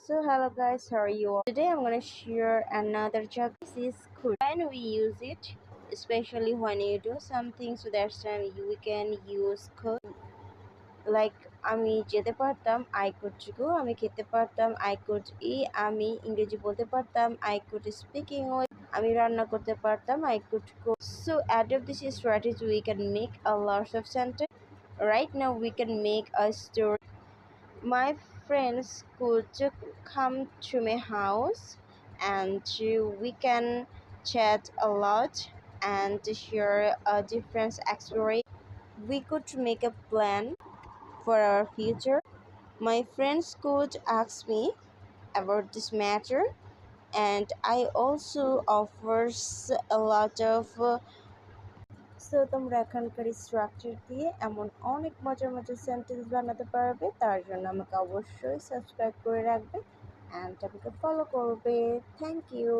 So hello guys, how are you all? Today I'm gonna share another joke. This is cool. When we use it, especially when you do something, so that's time we can use could. Like আমি যেতে পারতাম, I could go, আমি খেতে পারতাম, I could eat, আমি ইংরেজি বলতে পারতাম, I could speak English, আমি রান্না করতে পারতাম, I could cook. So out of this strategy we can make a lot of sentence. Right now we can make a story. My friends could come to my house and we can chat a lot and share a different experience. We could make a plan for our future. My friends could ask me about this matter and I also offers a lot of so তোমরা এখানকার structure দিয়ে এমন অনেক মজার মজার sentence বানাতে পারবে। তার জন্য আমাকে অবশ্যই সাবস্ক্রাইব করে রাখবে অ্যান্ড আমাকে ফলো করবে। Thank you.